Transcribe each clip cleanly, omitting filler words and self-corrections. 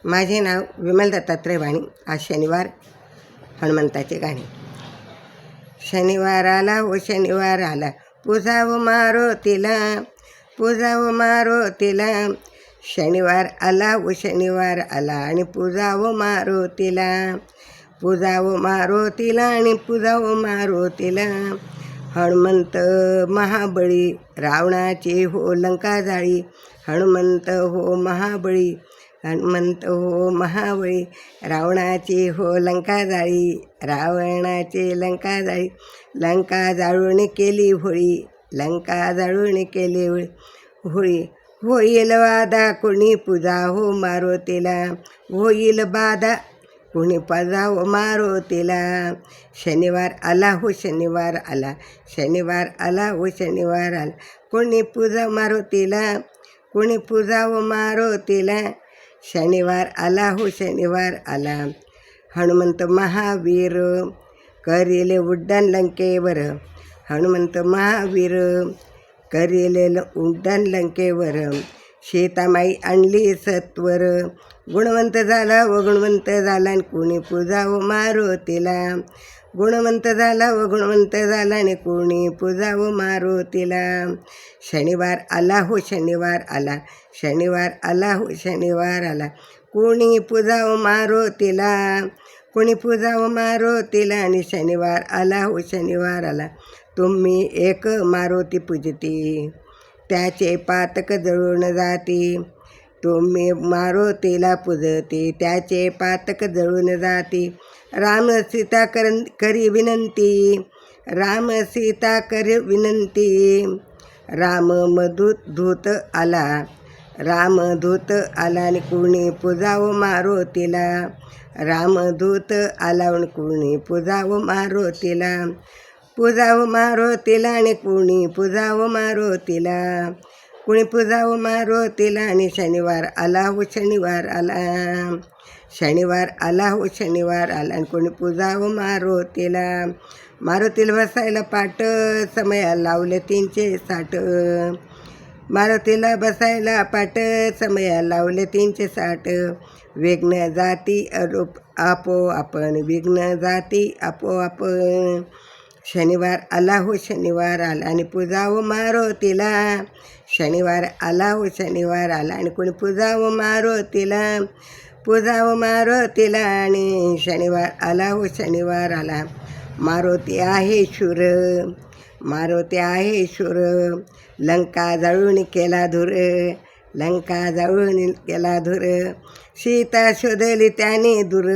माझे नाव विमल दत्तात्रय वाणी. आज शनिवार, हनुमंताचे गाणे. शनिवार आला हो शनिवार आला, पूजाव मारुतीला, पूजाव मारुतीला. शनिवार आला हो शनिवार आला आणि पूजाव मारुतीला, पूजाव मारुतीला आणि पूजाव मारुतीला. हनुमंत महाबळी, रावणाची हो लंका जाळी. हनुमंत हो महाबळी, हनुमंत हो महाबळी. रावणाची हो लंका जाळी, रावणाची लंका जाळी. लंका जाळून केली होळी, लंका जाळून केली होळी. होईल बाधा कोणी पूजा हो मारुतीला, होईल बाधा कोणी पूजा हो मारुतीला. शनिवार आला हो शनिवार आला, शनिवार आला हो शनिवार आला. कोणी पूजा मारुतीला, कोणी पूजा हो मारुतीला. शनिवार आला हो शनिवार आला. हनुमंत महावीर, करिले उड्डाण लंकेवर. हनुमंत महावीर, करिले उड्डाण लंकेवर. सीतामाई आणली सत्वर, गुणवंत झाला व गुणवंत झाला आणि कोणी पूजा व मारुतीला. गुणवंत झाला व गुणवंत झाला आणि कोणी पूजा व मारुतीला. शनिवार आला हो शनिवार आला, शनिवार आला हो शनिवार आला. कोणी पूजा व मारुतीला, कोणी पूजा व मारुतीला. आणि शनिवार आला हो शनिवार आला. तुम्ही एक मारुती पूजती, त्याचे पातक जळून जाती. तुम्ही मारुतीला पूजती, त्याचे पातक जळून जाती. राम सीता करी विनंती, राम सीता करी विनंती. राम धूत आला, राम धूत आला आणि कोणी पूजा व मारुतीला. राम धूत आला आणि कोणी पूजा व मारुतीला. पूजा व मारुतीला आणि कोणी पूजा व मारुतीला. कोणी पूजा व मारुतीला. आणि शनिवार आला हो शनिवार आला, शनिवार आला हो शनिवार आला आणि कोणी पूजा व मारुतीला. मारुतीला बसायला पाट, समया लावले 360. मारुतीला बसायला पाट, समया लावले 360. विघ्न जाती आपोआपण, विघ्न जाती आपोआपण. शनिवार आला हो शनिवार आला आणि पूजा व मारुतीला. शनिवार आला हो शनिवार आला आणि कोणी पूजा व मारुतीला, पूजा व मारुतीला. आणि शनिवार आला हो शनिवार आला. मारुती आहे शूर, मारुती आहे शूर. लंका जाळून केला धूर, लंका जाळून केला धूर. सीता शोधली त्याने दूर,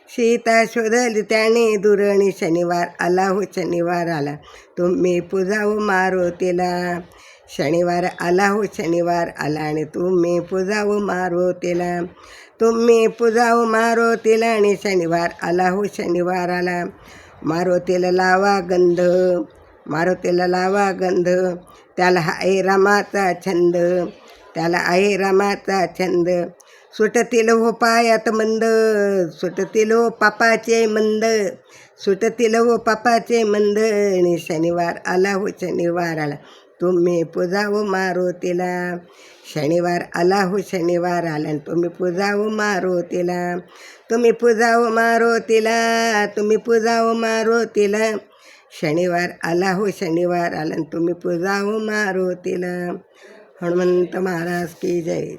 सीता शोधली त्याने दूर. आणि शनिवार आला हो शनिवार आला. तुम्ही पूजा व मारुतीला. शनिवार आला हो शनिवार आला आणि तुम्ही पूजा व मारुतीला. तुम्ही पूजा व मारुतीला. आणि शनिवार आला हो शनिवार आला. मारुतीला लावा गंध, मारुतीला लावा गंध. त्याला आहे रामाचा छंद, त्याला आहे रामाचा छंद. सुटतील हो पायात मंद, सुटतील हो पापाचे मंद, सुटतील हो पापाचे मंद. आणि शनिवार आला हो शनिवार आला. तुम्ही पूजा व मारुतीला. शनिवार आला हो शनिवार आला आणि तुम्ही पूजा व मारुतीला. तुम्ही पूजा व मारुतीला, तुम्ही पूजा व मारुतीला. शनिवार आला हो शनिवार आला आणि तुम्ही पूजा व मारुतीला. हनुमंत महाराज की जय.